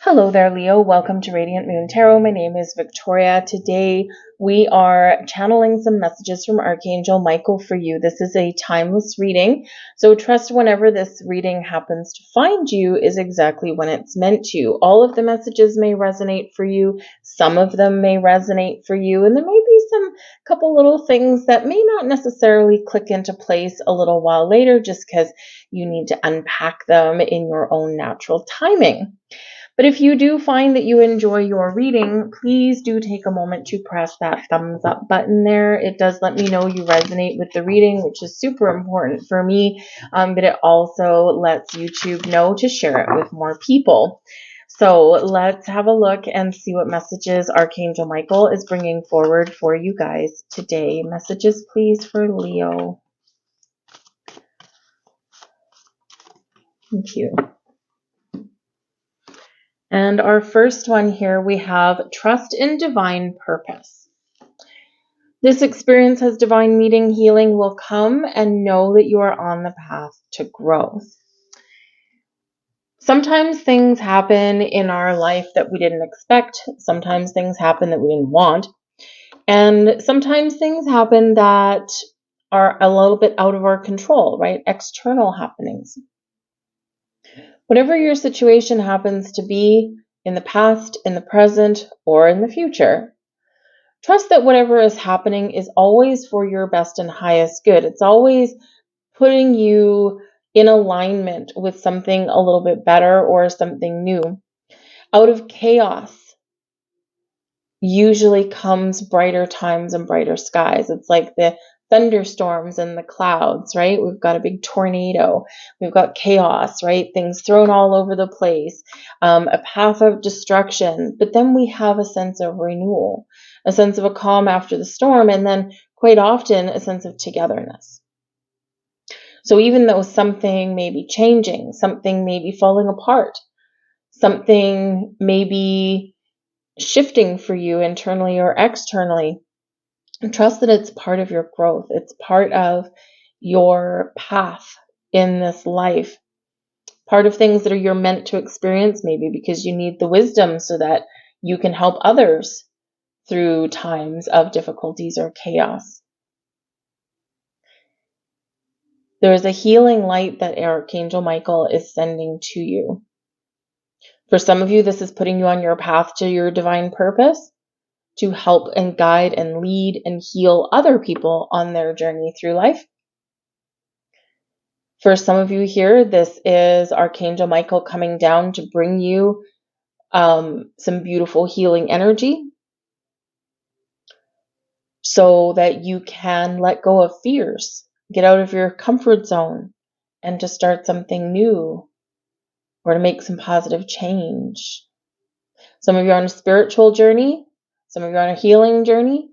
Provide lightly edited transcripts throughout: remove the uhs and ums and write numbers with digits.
Hello there, Leo. Welcome to Radiant Moon Tarot. My name is Victoria. Today we are channeling some messages from Archangel Michael for you. This is a timeless reading, so trust whenever this reading happens to find you is exactly when it's meant to. All of the messages may resonate for you. Some of them may resonate for you, and there may be some couple little things that may not necessarily click into place a little while later just because you need to unpack them in your own natural timing. But if you do find that you enjoy your reading, please do take a moment to press that thumbs up button there. It does let me know you resonate with the reading, which is super important for me, but it also lets YouTube know to share it with more people. So let's have a look and see what messages Archangel Michael is bringing forward for you guys today. Messages, please, for Leo. Thank you. And our first one here, we have trust in divine purpose. This experience has divine meaning, healing will come, and know that you are on the path to growth. Sometimes things happen in our life that we didn't expect. Sometimes things happen that we didn't want. And sometimes things happen that are a little bit out of our control, right? External happenings. Whatever your situation happens to be in the past, in the present, or in the future, trust that whatever is happening is always for your best and highest good. It's always putting you in alignment with something a little bit better or something new. Out of chaos usually comes brighter times and brighter skies. It's like the thunderstorms and the clouds, right? We've got a big tornado. We've got chaos, right? Things thrown all over the place, a path of destruction. But then we have a sense of renewal, a sense of a calm after the storm, and then quite often a sense of togetherness. So even though something may be changing, something may be falling apart, something may be shifting for you internally or externally, trust that it's part of your growth. It's part of your path in this life. Part of things that you're meant to experience, maybe because you need the wisdom so that you can help others through times of difficulties or chaos. There is a healing light that Archangel Michael is sending to you. For some of you, this is putting you on your path to your divine purpose, to help and guide and lead and heal other people on their journey through life. For some of you here, this is Archangel Michael coming down to bring you some beautiful healing energy so that you can let go of fears, get out of your comfort zone, and to start something new or to make some positive change. Some of you are on a spiritual journey. Some of you are on a healing journey.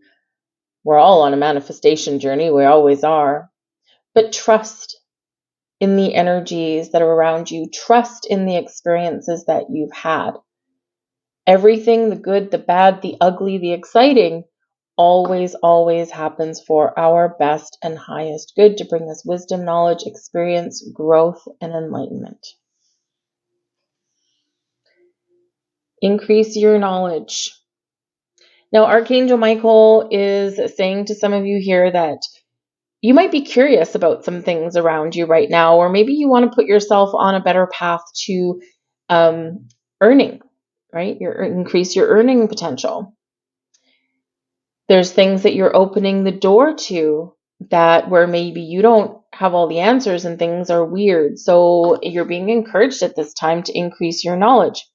We're all on a manifestation journey. We always are. But trust in the energies that are around you. Trust in the experiences that you've had. Everything, the good, the bad, the ugly, the exciting, always, always happens for our best and highest good to bring us wisdom, knowledge, experience, growth, and enlightenment. Increase your knowledge. Now, Archangel Michael is saying to some of you here that you might be curious about some things around you right now, or maybe you want to put yourself on a better path to earning, right? Increase your earning potential. There's things that you're opening the door to that where maybe you don't have all the answers and things are weird. So you're being encouraged at this time to increase your knowledge.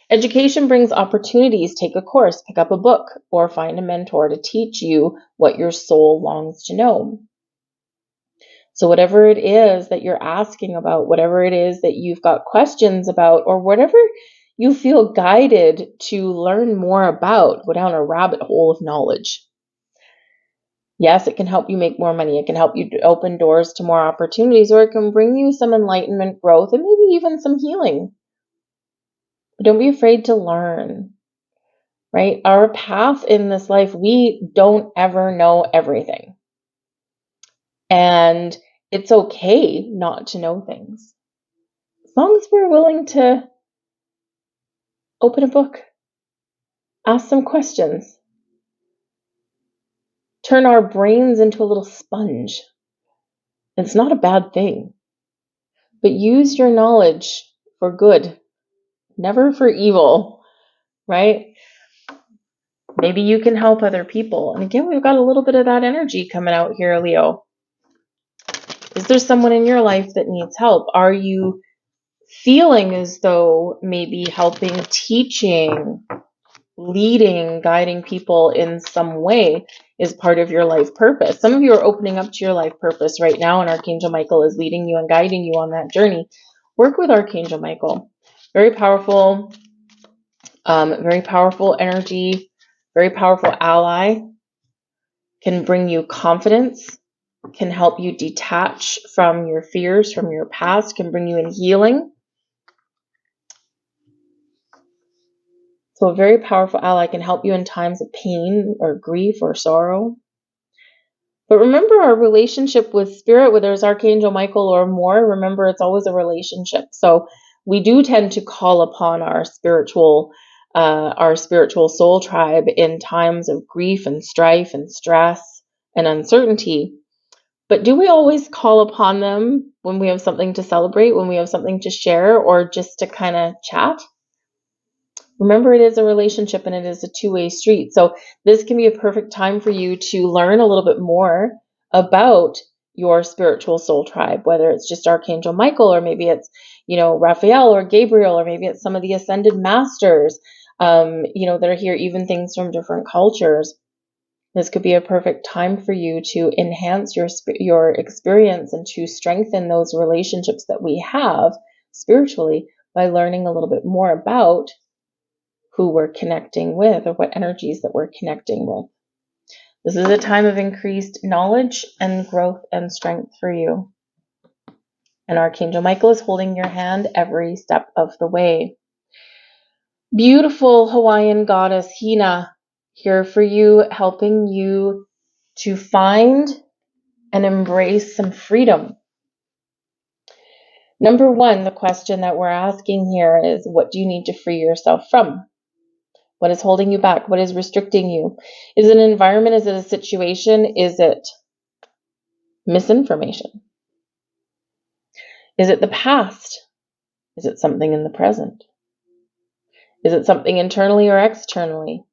Education brings opportunities. Take a course, pick up a book, or find a mentor to teach you what your soul longs to know. So whatever it is that you're asking about, whatever it is that you've got questions about, or whatever you feel guided to learn more about, go down a rabbit hole of knowledge. Yes, it can help you make more money. It can help you open doors to more opportunities, or it can bring you some enlightenment, growth, and maybe even some healing. But don't be afraid to learn, right? Our path in this life, we don't ever know everything. And it's okay not to know things. As long as we're willing to Open a book. Ask some questions. Turn our brains into a little sponge. It's not a bad thing. But use your knowledge for good, never for evil, right? Maybe you can help other people. And again, we've got a little bit of that energy coming out here, Leo. Is there someone in your life that needs help? Are you feeling as though maybe helping, teaching, leading, guiding people in some way is part of your life purpose? Some of you are opening up to your life purpose right now, and Archangel Michael is leading you and guiding you on that journey. Work with Archangel Michael. Very powerful energy, very powerful ally, can bring you confidence, can help you detach from your fears, from your past, can bring you in healing. So a very powerful ally can help you in times of pain or grief or sorrow. But remember, our relationship with Spirit, whether it's Archangel Michael or more, remember it's always a relationship. So we do tend to call upon our spiritual soul tribe in times of grief and strife and stress and uncertainty. But do we always call upon them when we have something to celebrate, when we have something to share, or just to kind of chat? Remember, it is a relationship and it is a two-way street. So this can be a perfect time for you to learn a little bit more about your spiritual soul tribe, whether it's just Archangel Michael, or maybe it's, Raphael or Gabriel, or maybe it's some of the ascended masters, that are here, even things from different cultures. This could be a perfect time for you to enhance your experience and to strengthen those relationships that we have spiritually by learning a little bit more about who we're connecting with, or what energies that we're connecting with. This is a time of increased knowledge and growth and strength for you. And Archangel Michael is holding your hand every step of the way. Beautiful Hawaiian goddess Hina, here for you, helping you to find and embrace some freedom. Number one, the question that we're asking here is, what do you need to free yourself from? What is holding you back? What is restricting you? Is it an environment? Is it a situation? Is it misinformation? Is it the past? Is it something in the present? Is it something internally or externally?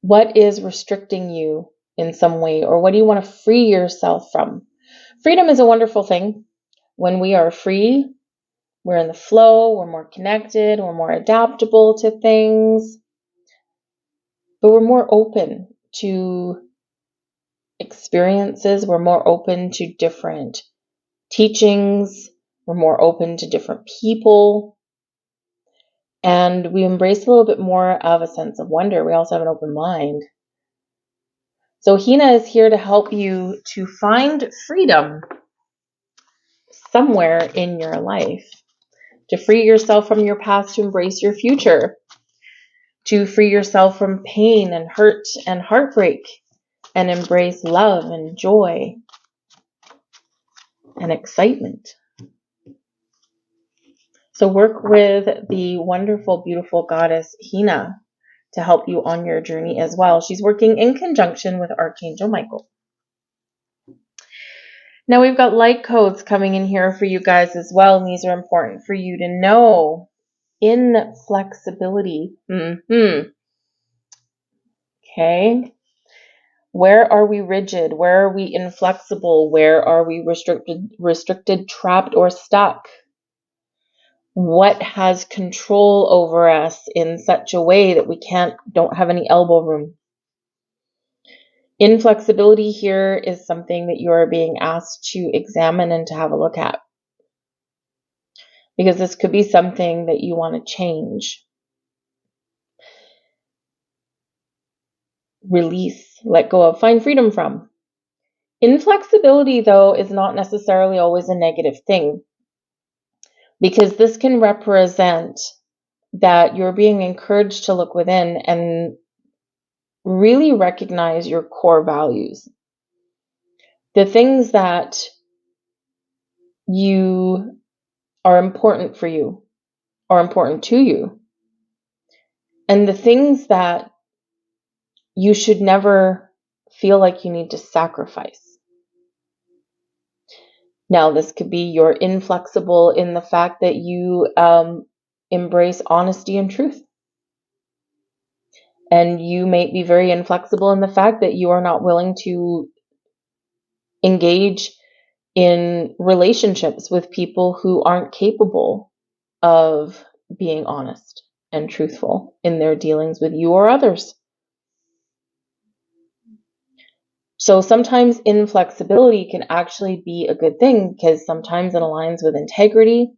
What is restricting you in some way, or what do you want to free yourself from? Freedom is a wonderful thing. When we are free, we're in the flow, we're more connected, we're more adaptable to things, but we're more open to experiences, we're more open to different teachings, we're more open to different people, and we embrace a little bit more of a sense of wonder. We also have an open mind. So Hina is here to help you to find freedom somewhere in your life, to free yourself from your past, to embrace your future, to free yourself from pain and hurt and heartbreak, and embrace love and joy and excitement. So work with the wonderful, beautiful goddess Hina to help you on your journey as well. She's working in conjunction with Archangel Michael. Now we've got light codes coming in here for you guys as well, and these are important for you to know. Inflexibility. Okay. Where are we rigid? Where are we inflexible? Where are we restricted, trapped, or stuck? What has control over us in such a way that we don't have any elbow room? Inflexibility here is something that you are being asked to examine and to have a look at, because this could be something that you want to change, release, let go of, find freedom from. Inflexibility, though, is not necessarily always a negative thing, because this can represent that you're being encouraged to look within and really recognize your core values. The things that you are important for you, are important to you, and the things that you should never feel like you need to sacrifice. Now, this could be you're inflexible in the fact that you embrace honesty and truth. And you may be very inflexible in the fact that you are not willing to engage in relationships with people who aren't capable of being honest and truthful in their dealings with you or others. So sometimes inflexibility can actually be a good thing, because sometimes it aligns with integrity.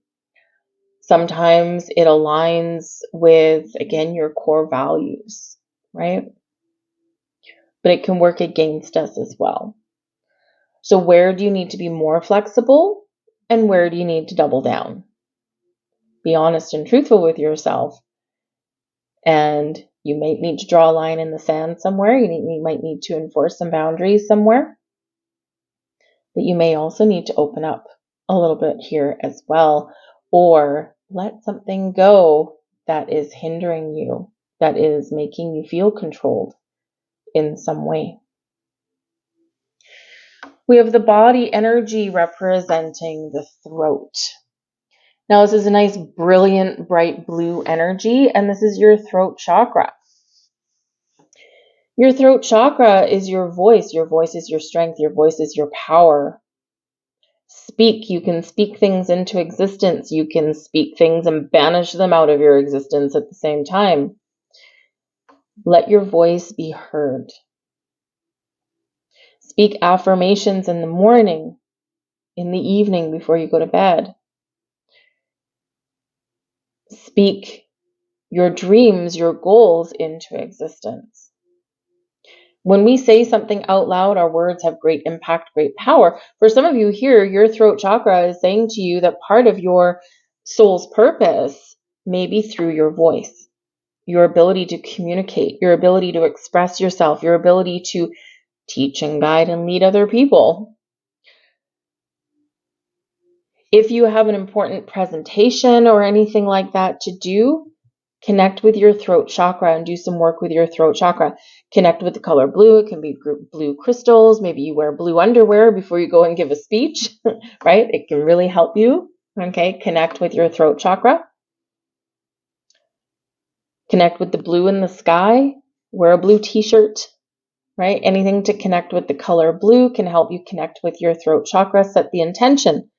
Sometimes it aligns with, again, your core values, right? But it can work against us as well. So where do you need to be more flexible, and where do you need to double down? Be honest and truthful with yourself. And you might need to draw a line in the sand somewhere. You might need to enforce some boundaries somewhere. But you may also need to open up a little bit here as well, or let something go that is hindering you, that is making you feel controlled in some way. We have the body energy representing the throat. Now, this is a nice, brilliant, bright blue energy, and this is your throat chakra. Your throat chakra is your voice. Your voice is your strength. Your voice is your power. Speak. You can speak things into existence. You can speak things and banish them out of your existence at the same time. Let your voice be heard. Speak affirmations in the morning, in the evening before you go to bed. Speak your dreams, your goals into existence. When we say something out loud, our words have great impact, great power. For some of you here, your throat chakra is saying to you that part of your soul's purpose may be through your voice, your ability to communicate, your ability to express yourself, your ability to teach and guide and lead other people. If you have an important presentation or anything like that to do, connect with your throat chakra and do some work with your throat chakra. Connect with the color blue. It can be blue crystals. Maybe you wear blue underwear before you go and give a speech, right? It can really help you. Okay, connect with your throat chakra. Connect with the blue in the sky. Wear a blue t-shirt, right? Anything to connect with the color blue can help you connect with your throat chakra. Set the intention,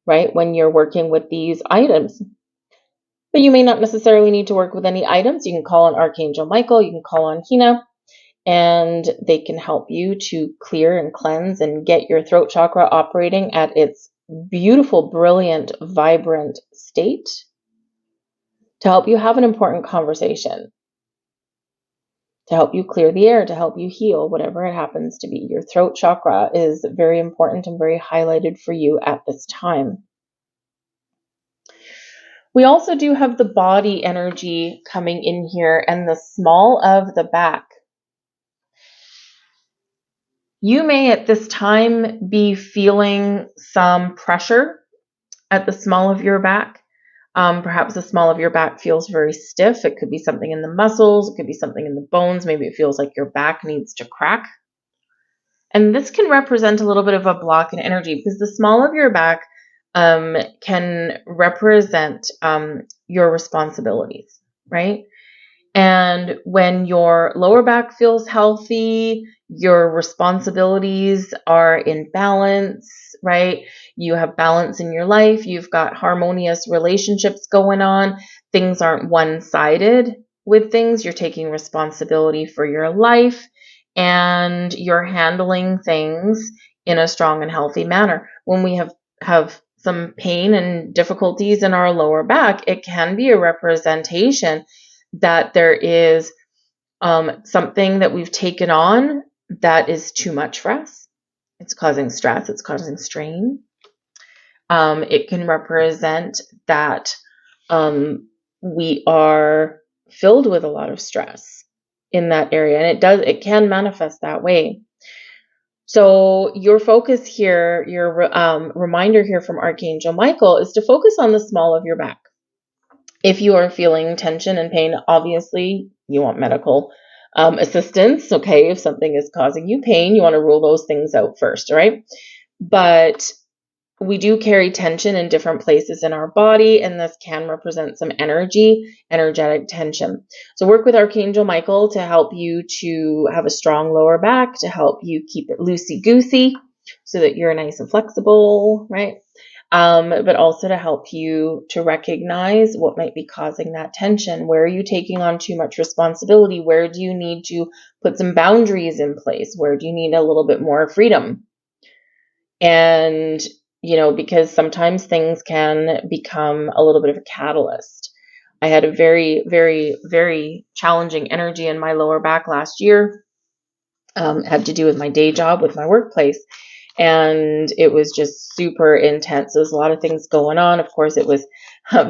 right, when you're working with these items. But you may not necessarily need to work with any items. You can call on Archangel Michael, you can call on Hina, and they can help you to clear and cleanse and get your throat chakra operating at its beautiful, brilliant, vibrant state to help you have an important conversation, to help you clear the air, to help you heal, whatever it happens to be. Your throat chakra is very important and very highlighted for you at this time. We also do have the body energy coming in here and the small of the back. You may at this time be feeling some pressure at the small of your back. Perhaps the small of your back feels very stiff. It could be something in the muscles. It could be something in the bones. Maybe it feels like your back needs to crack. And this can represent a little bit of a block in energy, because the small of your back can represent your responsibilities, right? And when your lower back feels healthy, your responsibilities are in balance, right? You have balance in your life. You've got harmonious relationships going on. Things aren't one-sided with things. You're taking responsibility for your life, and you're handling things in a strong and healthy manner. When we have some pain and difficulties in our lower back, it can be a representation that there is something that we've taken on that is too much for us. It's causing stress. It's causing strain. It can represent that we are filled with a lot of stress in that area, and it can manifest that way. So your focus here, your reminder here from Archangel Michael, is to focus on the small of your back. If you are feeling tension and pain, obviously you want medical assistance. Okay, if something is causing you pain, you want to rule those things out first, all right? But we do carry tension in different places in our body, and this can represent some energetic tension. So work with Archangel Michael to help you to have a strong lower back, to help you keep it loosey-goosey so that you're nice and flexible, right? But also to help you to recognize what might be causing that tension. Where are you taking on too much responsibility? Where do you need to put some boundaries in place? Where do you need a little bit more freedom? And, because sometimes things can become a little bit of a catalyst. I had a very, very, very challenging energy in my lower back last year. Had to do with my day job, with my workplace. And it was just super intense. There was a lot of things going on. Of course, it was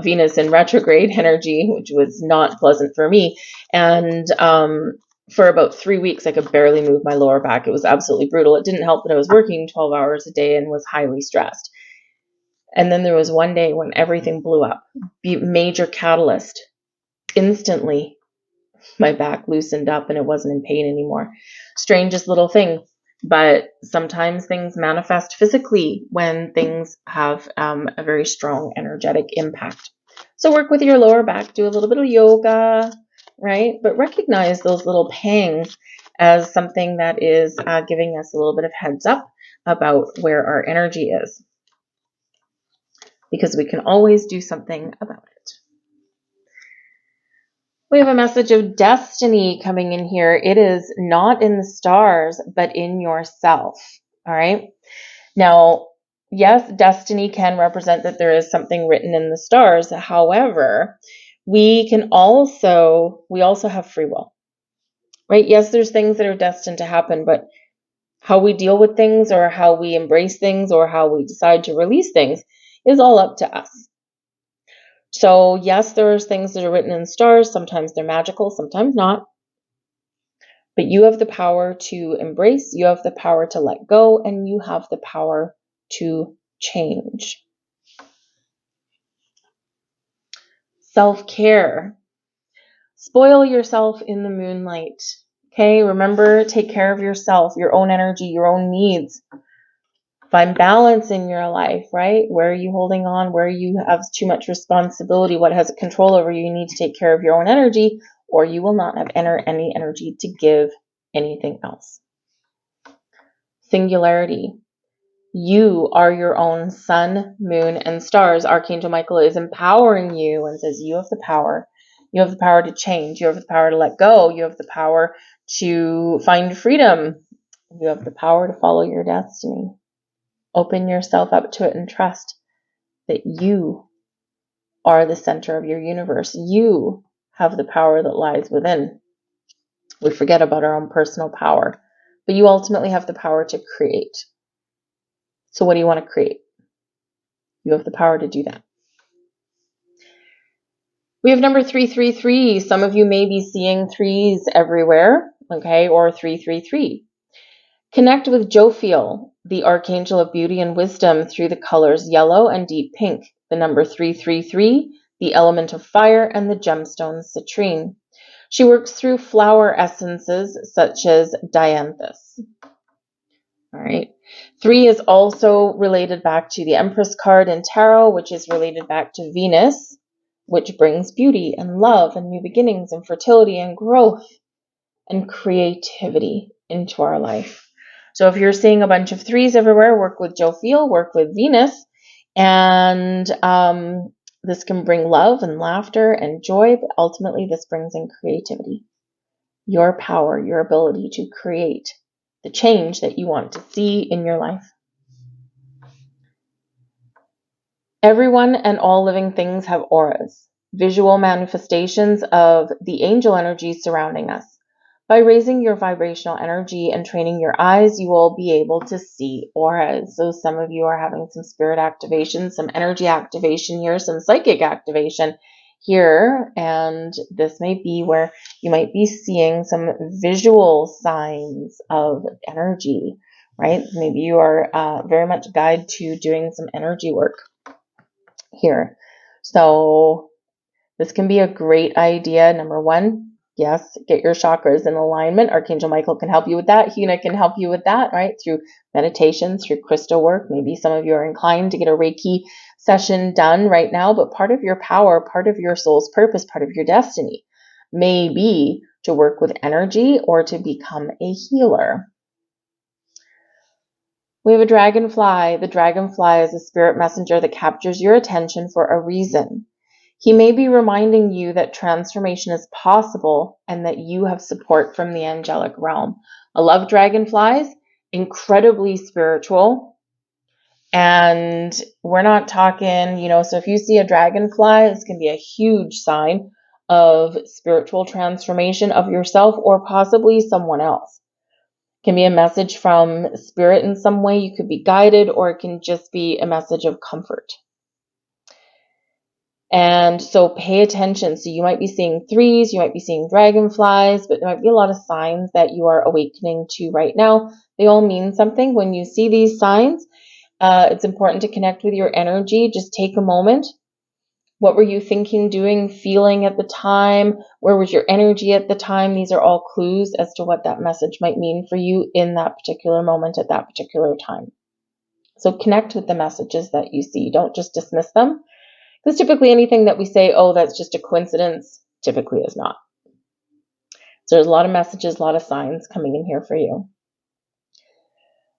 Venus in retrograde energy, which was not pleasant for me. And for about 3 weeks, I could barely move my lower back. It was absolutely brutal. It didn't help that I was working 12 hours a day and was highly stressed. And then there was one day when everything blew up. Major catalyst. Instantly, my back loosened up and it wasn't in pain anymore. Strangest little thing. But sometimes things manifest physically when things have a very strong energetic impact. So work with your lower back, do a little bit of yoga, right? But recognize those little pangs as something that is giving us a little bit of heads up about where our energy is. Because we can always do something about it. We have a message of destiny coming in here. It is not in the stars, but in yourself. All right. Now, yes, destiny can represent that there is something written in the stars. However, we also have free will, right? Yes, there's things that are destined to happen, but how we deal with things or how we embrace things or how we decide to release things is all up to us. So yes, there are things that are written in the stars. Sometimes they're magical, sometimes not. But you have the power to embrace, you have the power to let go, and you have the power to change. Self-care. Spoil yourself in the moonlight. Okay, remember, take care of yourself, your own energy, your own needs. Find balance in your life, right? Where are you holding on? Where you have too much responsibility? What has control over you? You need to take care of your own energy, or you will not have any energy to give anything else. Singularity. You are your own sun, moon, and stars. Archangel Michael is empowering you and says you have the power. You have the power to change. You have the power to let go. You have the power to find freedom. You have the power to follow your destiny. Open yourself up to it and trust that you are the center of your universe. You have the power that lies within. We forget about our own personal power, but you ultimately have the power to create. So what do you want to create? You have the power to do that. We have number 333. Some of you may be seeing threes everywhere, okay, or 333. Connect with Jophiel, the Archangel of Beauty and Wisdom, through the colors yellow and deep pink, the number 333, the element of fire, and the gemstone citrine. She works through flower essences such as dianthus. All right. 3 is also related back to the Empress card in Tarot, which is related back to Venus, which brings beauty and love and new beginnings and fertility and growth and creativity into our life. So if you're seeing a bunch of 3s everywhere, work with Jophiel, work with Venus, and this can bring love and laughter and joy, but ultimately this brings in creativity. Your power, your ability to create the change that you want to see in your life. Everyone and all living things have auras, visual manifestations of the angel energy surrounding us. By raising your vibrational energy and training your eyes, you will be able to see auras. So some of you are having some spirit activation, some energy activation here, some psychic activation here. And this may be where you might be seeing some visual signs of energy, right? Maybe you are very much guided to doing some energy work here. So This can be a great idea. Number one, yes, get your chakras in alignment. Archangel Michael can help you with that. Hina can help you with that, right? Through meditation, through crystal work. Maybe some of you are inclined to get a Reiki session done right now, but part of your power, part of your soul's purpose, part of your destiny may be to work with energy or to become a healer. We have a dragonfly. The dragonfly is a spirit messenger that captures your attention for a reason. He may be reminding you that transformation is possible and that you have support from the angelic realm. I love dragonflies, incredibly spiritual. And we're not talking, so if you see a dragonfly, it's going to be a huge sign of spiritual transformation of yourself or possibly someone else. It can be a message from spirit in some way. You could be guided, or it can just be a message of comfort. And so pay attention. So you might be seeing threes, you might be seeing dragonflies, but there might be a lot of signs that you are awakening to right now. They all mean something. When you see these signs, it's important to connect with your energy. Just take a moment. What were you thinking, doing, feeling at the time? Where was your energy at the time? These are all clues as to what that message might mean for you in that particular moment at that particular time. So connect with the messages that you see. Don't just dismiss them. Because typically anything that we say, oh, that's just a coincidence, typically is not. So there's a lot of messages, a lot of signs coming in here for you.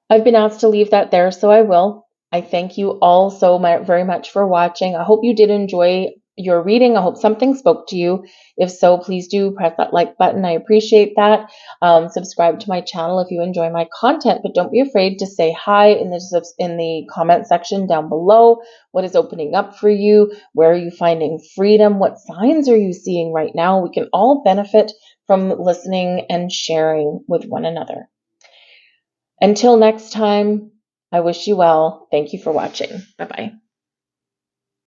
I've been asked to leave that there, so I will. I thank you all so very much for watching. I hope you did enjoy your reading. I hope something spoke to you. If so, please do press that like button. I appreciate that. Subscribe to my channel if you enjoy my content, but don't be afraid to say hi in the comment section down below. What is opening up for you? Where are you finding freedom? What signs are you seeing right now? We can all benefit from listening and sharing with one another. Until next time, I wish you well. Thank you for watching. Bye-bye.